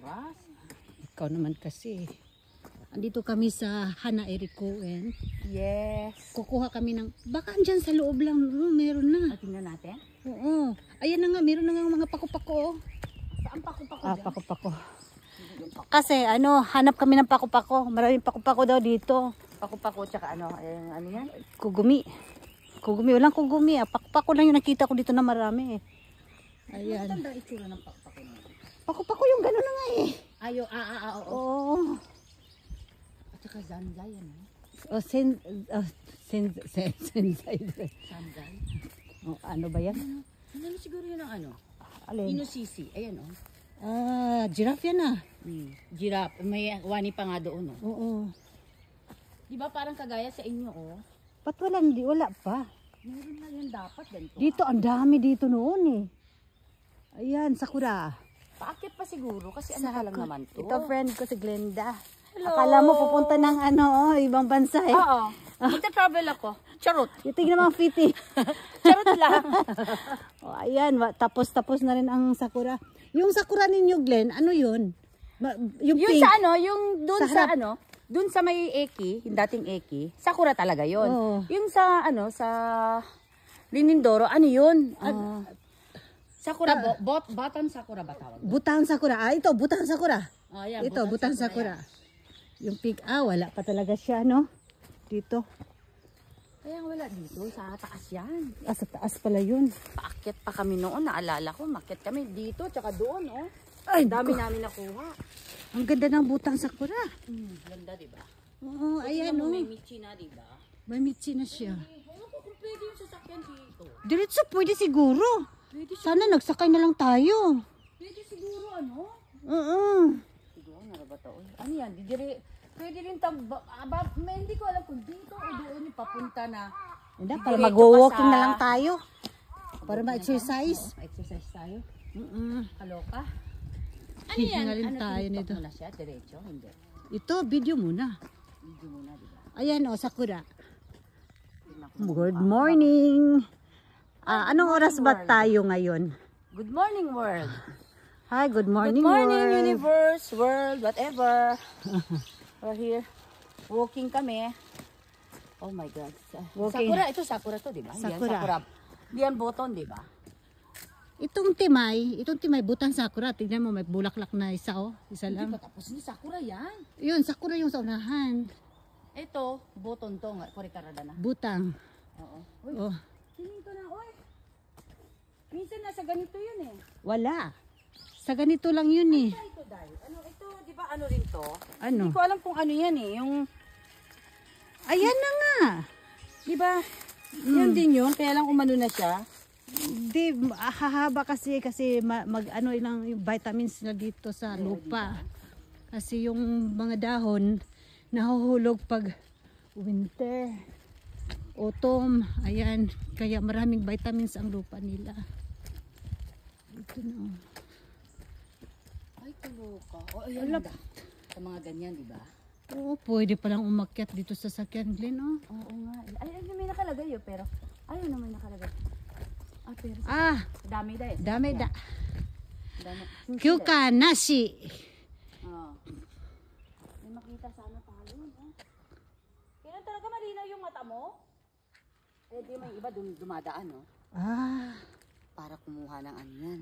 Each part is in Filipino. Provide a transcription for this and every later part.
oras. Ikaw naman kasi. Andito kami sa Hana Erikoen. Yes. Kukuha kami ng, baka andyan sa loob lang, meron na. Tingnan natin. Oo. Ayan na nga, meron na nga mga pako-pako. Saan pako-pako dyan? Pako-pako. Kasi hanap kami ng pako-pako. Maraming pako-pako daw dito. Pako-pako tsaka ano yan? Kugumi. Kugumi, walang kugumi. Pako-pako lang yung nakita ko dito na marami. Ayan. Ano ang itsura ng pako-pako mo? Pako-pako yung gano'n na nga eh. Ayo, oo. Oo. At saka zanzay yan. Oh, senzay. Zanzay. Oh, ano ba yan? Ano siguro yun ang ano? Alin? Inosisi. Ayan oh. Giraffe yan ah. Giraffe. May wani pa nga doon oh. Oo. Di ba parang kagaya sa inyo oh? Ba't wala pa? Meron na yun dapat ganito. Dito, ang dami dito noon eh. Ayan, sakura. Paakit pa siguro kasi ano pa lang naman to. Ito friend ko si Glenda. Hello. Akala mo pupunta ng ibang bansa eh. Oo. Magta-travel ako. Charot. Tingnan naman fiti. Charot lang. Oh, ayan, tapos na rin ang sakura. Yung sakura ninyo, Glenn, ano yun? Yung pink. Sa ano, yung doon Sa doon sa may Eki, yung dating Eki, sakura talaga yun. Oo. Yung sa sa Linindoro, ano yun? Sakura, batan sakura ba tawag? Butang sakura. Ito, butang sakura. Oh, yeah, Ito, butang sakura. Yung pink, wala pa talaga siya, no? Dito. Kaya wala dito, sa taas yan. Sa taas pala yun. Paakyat pa kami noon, naalala ko, makyat kami dito, tsaka doon, oh. Ay, dami namin nakuha. Ang ganda ng butang sakura. Ganda, diba? Oo, ayan, oh. May michi na, diba? May mitsi na siya. Ewan ko kung pwede yung sasakyan dito. Diretso, pwede siguro. Pwede Sana nagsakay na lang tayo. Pwede siguro, ano? Oo. Siguro, narabata, oh. Ano yan? Pwede rin hindi ko alam kung dito o doon yung papunta na. Hindi, para mag-walking na lang tayo. Para ma-exercise. Exercise tayo. Kaloka. Ano Hihinga yan? rin tayo TikTok nito. mo na siya? Diretso? Hindi. Ito, video muna. Video muna, diba? Ayan o, sakura. Good morning. Anong oras ba tayo ngayon? Good morning, world. Hi, good morning, Good morning, world. universe, world, whatever. We're here. Walking kami. Oh my God. Walking. Sakura, ito sakura to, di ba? Sakura. Diyan boton, di ba? Itong timay, butang sakura. Tignan mo, may bulaklak na isa o. Isa Hindi lang. pa tapos ni sakura yan. Yun, sakura yung sa unahan. Ito, boton to nga. Kurikarada na. Butang. Oo. Uy, Oh, tingin ko na, oy. Minsan nasa ganito yun eh. wala. Sa ganito lang yun eh. Ano ito, Day? Ano ito, di ba ano rin to? Ano? Hindi ko alam kung ano yan eh. Yung, Ayan na nga. di ba? Yan din yun. Kaya lang umano na siya. Di, hahaba kasi mag-ano lang yung vitamins na dito sa lupa. Kasi yung mga dahon nahuhulog pag winter, autumn, ayan. Kaya maraming vitamins ang lupa nila. Ito na. Ay, kaloka. O, ayan Alap. da. Sa mga ganyan, di ba? Oo, pwede palang umakyat dito sa sakyan, Glenn, oh. Oo nga. Ay, may nakalagay yun, pero ayaw naman nakalagay. Pero dami da eh. Dami da. Dami. Kyuka nashi. Oo. May makita sana tayo. Kailan talaga malinaw yung mata mo? Eh, di may iba dumadaan, no? Para kumuha ng ano yan.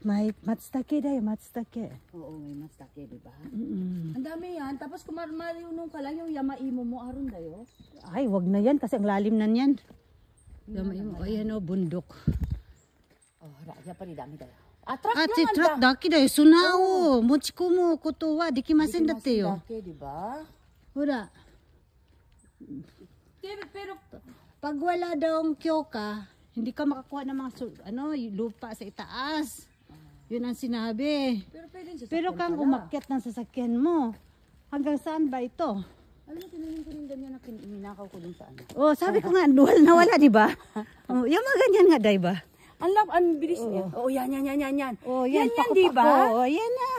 May matsutake da, matsutake. Oo, may matsutake, di ba? Mm-mm. Ang dami yan. Tapos kung marunong ka lang yung yamaimo mo, aron dayo. Ay, wag na yan kasi ang lalim na yan. Ayan o, bundok. Oh, raja pa rin dami dayo. Truck Ah, naman truck daki da yo. Sunao. Mochikomo koto wa dekimasen datte yo. Di ba? Hura. Pero, Pag wala daw ang kyoka, hindi ka makakuha ng mga lupa sa itaas. Yun ang sinabi. pwede sa Pero kang umakyat ng sasakyan mo, hanggang saan ba ito? alam mo, tinanin ko rin ganyan na minakaw ko dun sa ano. Oh, sabi ko nga, nawala, di ba? Oh, yung mga ganyan nga, di ba? Ang bilis niya. Oo, yan. Oh, Yan, Paku-Paku. di ba? Oh, yan na.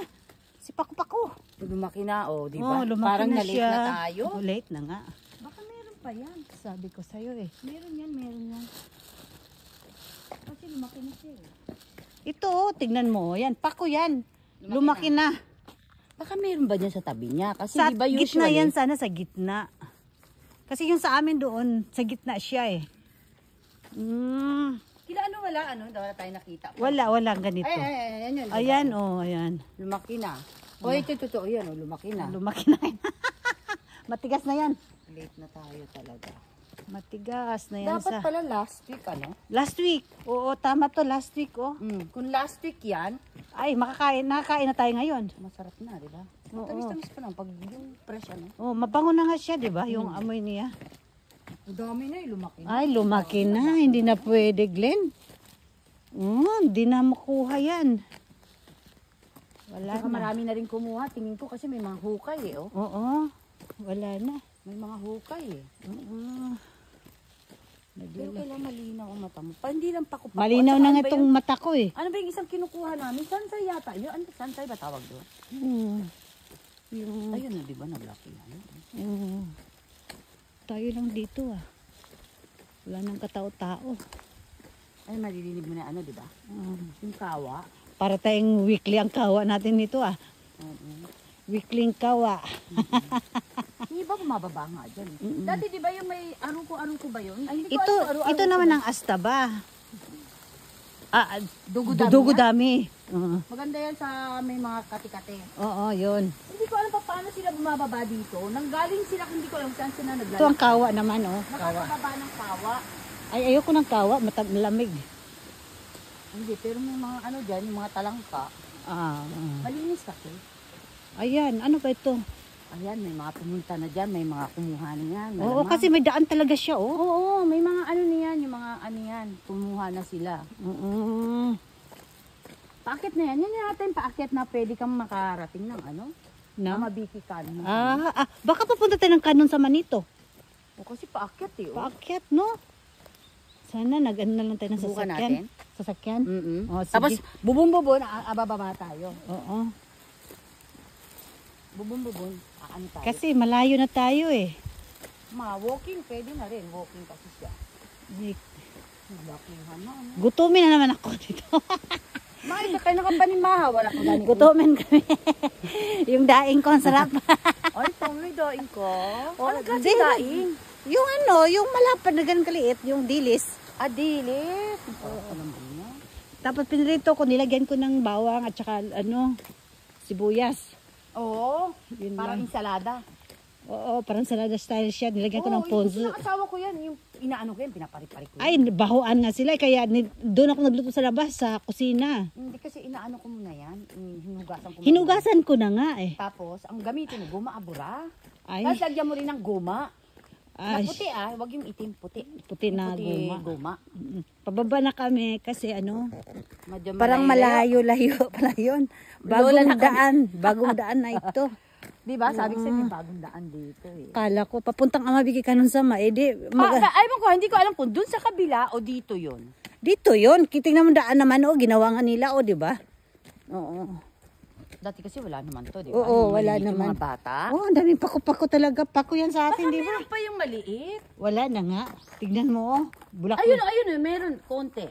Si Paku-Paku. Lumaki na, di ba? Oh, lumaki Parang na na-late siya. na tayo. Oh, late na nga. Baka meron pa yan. Sabi ko sa'yo eh. Meron yan. Kasi lumaki na siya eh. Ito, tignan mo. Yan, Paku yan. Lumaki na. Baka meron ba niya sa tabi niya? Kasi Sa di ba gitna usually... yan, sana sa gitna. Kasi yung sa amin doon, sa gitna siya eh. Kila ano wala, wala tayo nakita. Wala ganito. Ayan, yun. Ayan, ayan. Lumaki na. O, ito totoo yan, lumaki na. Lumaki na yan. Matigas na yan. Late na tayo talaga. Matigas na yan Dapat sa... pala last week, Last week. Oo, tama to, last week, oh. Kung last week yan, Ay, nakakain na tayo ngayon. masarap na, di ba? Oo. Tamis-tamis pa lang pag yung fresh, Oh, mabango na nga siya, di ba? Yung amoy niya. Ang dami na, lumaki na. Ay, lumaki na. Hindi na pwede, Glenn. Hindi na makuha yan. Wala Saka na. marami na rin kumuha. Tingin ko kasi may mga hukay oh. Oo, wala na. May mga hukay Oo. Pero kailangan malinaw ang mata mo. Hindi lang pakupa. Malinaw na nga itong mata ko eh. Ano ba yung isang kinukuha namin? Sansay yata. Yun, sansay ba tawag doon? Yung, Ayun na, di ba? Naglaki na. tayo lang dito ah. Wala nang katao-tao. Ay, maririnig mo na di ba? Yung kawa. Para tayong weekly ang kawa natin nito ah. Weekly ang kawa. Hindi ba bumababa nga dyan? Dati di ba yung may aruko ba yun? Ay, hindi ko Ito, alam, ito naman ang astaba. Dugo-dami. Dugo-dami. Maganda yan sa may mga kati-kati. Oo, yun. Hindi ko alam pa paano sila bumababa dito. Nanggaling sila, hindi ko alam saan sila Ito naglalakad. ang kawa naman oh. Nakakababa ng kawa. Ay, ayoko ng kawa, malamig. Hindi, pero may mga dyan, yung mga talangka. Malinis kasi. Ayan, ano ba ito? Ayan, may mga pumunta na dyan, may mga kumuha na yan. Oo, kasi may daan talaga siya oh. Oo, may mga niyan, yung mga yan, kumuha na sila. Paakit na yan, yan yung natin paakyat na pwede kang makarating ng Na? Mabiki Canon. Baka papunta tayo ng kanon sa Manito. O kasi paakyat eh. Paakyat, no? Sana nag-ano na lang tayo ng Subukan sasakyan. natin? Sasakyan? Oh, sige. Tapos, bubong-bubon, abababa tayo. Oo. Bubong-bubon, tayo. Kasi malayo na tayo eh. Walking, pwede na rin. Walking kasi siya. Walking na. Gutumin na naman ako dito. Makita kayo nakapanimaha, wala ko ganito. Gutumin kami. Yung daing ko, ang sarap. Ay, may daing ko. Ano di- kasi daing? Yung yung malapad na ganun kaliit, yung dilis. Dilis. Alam mo na. Tapos pinrito ko, nilagyan ko ng bawang at saka sibuyas. Oo, Yun parang lang. ensalada. Oo, parang salada style siya. Nilagyan ko ng ponzu. Yung asawa ko yan, yung inaano ko yan, pinapari-pari ko yan. Ay, bahuan nga sila. Kaya doon ako nagluto sa labas, sa kusina. Hindi kasi inaano ko muna yan, hinugasan ko muna. Hinugasan ko na nga eh. Tapos, ang gamitin mo, goma abura. Ay, Tapos lagyan mo rin ng goma. Na ay, puti wag yung itim, puti. puti na Puti guma. goma. Pababa na kami kasi Medyo parang malayo-layo pala yun. Lola na Bagong daan na ito. Diba? Sabi ko sa'yo, may bagong daan dito eh. Kala ko, papuntang Amabigi ka nun sa Ayman ko, hindi ko alam kung dun sa kabila o dito yun. dito yun. Kiting naman daan naman ginawa nga nila di ba? Oo. Dati kasi wala naman to, di ba? Oo, Yung wala maliit yung naman. mga bata. Oh, ang daming pako-pako talaga. Pako yan sa atin, di ba? Meron pa yung maliit. Wala na nga. Tignan mo, bulak Ayun, meron. Konti.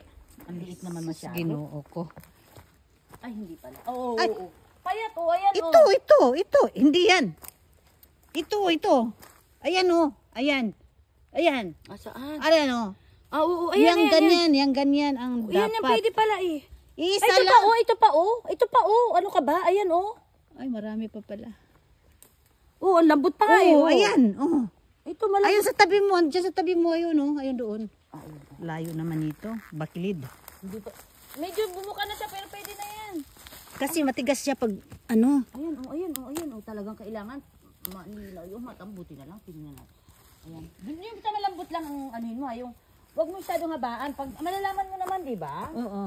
Ang liit naman masyado. Ginoo ko. Ay, hindi pala. Oo. Ay. Payat, ayan Ito. Hindi yan. Ito. Ayan Ayan. Saan? Ayan Oo, ayan, Yang ganyan, yang ganyan ang Yan, dapat. pwede pala eh. Isa Ay, lang. ito pa. Ano ka ba? Ayan, Ay, marami pa pala. ang lambot pa nga eh. Ayan. Ito malambot. Ayun sa tabi mo, diyan sa tabi mo, ayun Ayun doon. Layo naman ito. Bakilid. Hindi pa. Medyo bumuka na siya, pero pwede na yan. Kasi matigas siya pag Ayan. Talagang kailangan manilaw yung matambuti na lang. Tingnan natin. Ayan. Yung sa malambot lang ang anuhin mo, yung wag mo masyadong habaan. Pag malalaman mo naman, di ba? Oo.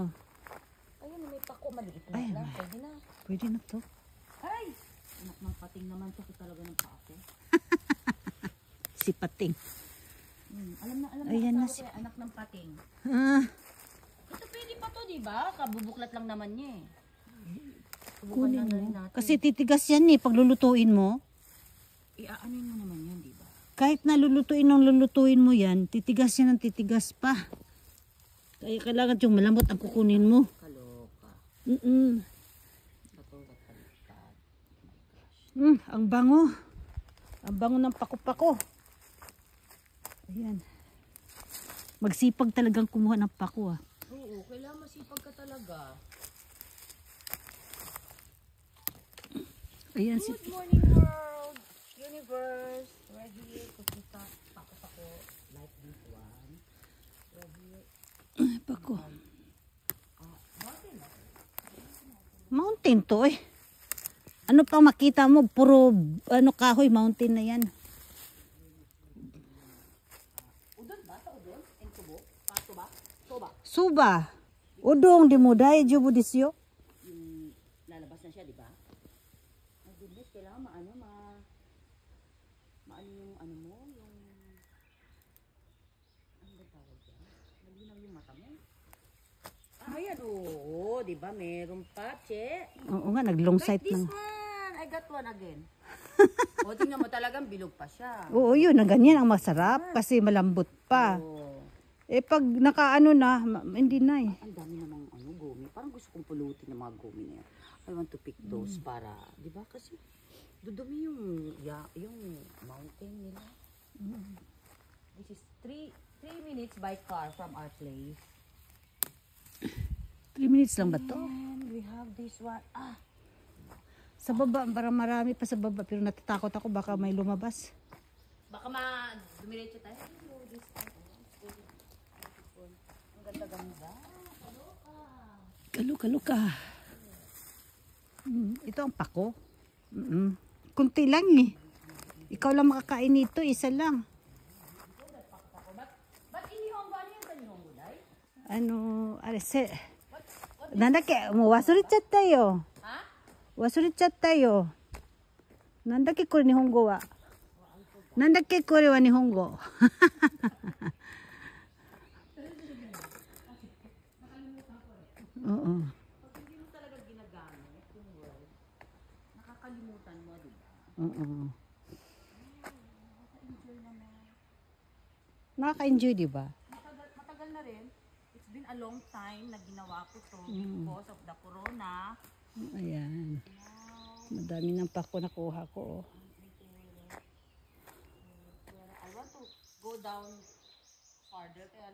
Ayun, may pako, maliit na Ayun. lang. Pwede na. Pwede na to. Ay! Anak ng pating naman to, talaga ng pako. Si Pating. Alam na Ayan na asawa ko, anak ng pating. Ito pwede pa to, di ba? Kabubuklat lang naman niya eh. Subukan Kunin lang na rin mo. natin. Kasi titigas yan paglulutuin mo. Iaanin mo naman yan, di ba? Kahit na lulutuin mo yan, titigas yan ng titigas pa. Kaya kailangan yung malambot ang kukunin mo. Kaloka. Mm-mm. Bato, baliktad. Ang bango. Ang bango ng pako-pako. Ayan. Magsipag talagang kumuha ng pako ah. Oo, kailangan masipag ka talaga. Ayan Good morning world, universe. We're here to kita pako-pako like this one. We're here. pako. Mountain to eh. Ano pang makita mo? Puro ano kahoy, mountain na yan. Udon ba? Sa udon? En tubo? Pato ba? Soba? Suba. Udong di mo dahil jubo disyo. Yung lalabas na siya, di ba? Ay, goodness, kailangan maano yung ano mo, yung ano ba tawag yan? Malinaw yung mata mo. Ayan, oo, di ba? Meron pa, che. Oo nga, naglong Like sight this ng... one. I got one again. O, tingnan mo talagang bilog pa siya. Oo, yun. Ang ganyan ang masarap kasi malambot pa. Oo. Eh pag nakaano na, hindi na eh. Ang dami namang ano, gumi. Parang gusto kong pulutin ng mga gumi na yan. I want to pick those para, di ba? Kasi dudumi yung mountain nila. This is 3 minutes by car from our place. 3 minutes lang ba to? And we have this one. Sa baba, parang marami pa sa baba. Pero natatakot ako, baka may lumabas. Baka dumiretso tayo. Ang ganda-ganda. Kaluka. Ito ang pako. Kunti lang eh. Ikaw lang makakain nito, isa lang. Ba't inihonggo? Ano yung kanihonggo, Day? Ano, arese. Nandake, mo wasurichatta yo. Ha? Wasurichatta yo. Nandake kore nihongo wa. Nandake kore wa nihongo. Oo. Pag hindi mo talaga ginagamit yung word, nakakalimutan mo, di ba? Oo. Nakaka-enjoy, di ba? Matagal na rin. It's been a long time na ginawa ko to because of the corona. Ayan. Madami ng pako nakuha ko. I want to go down farther. Kaya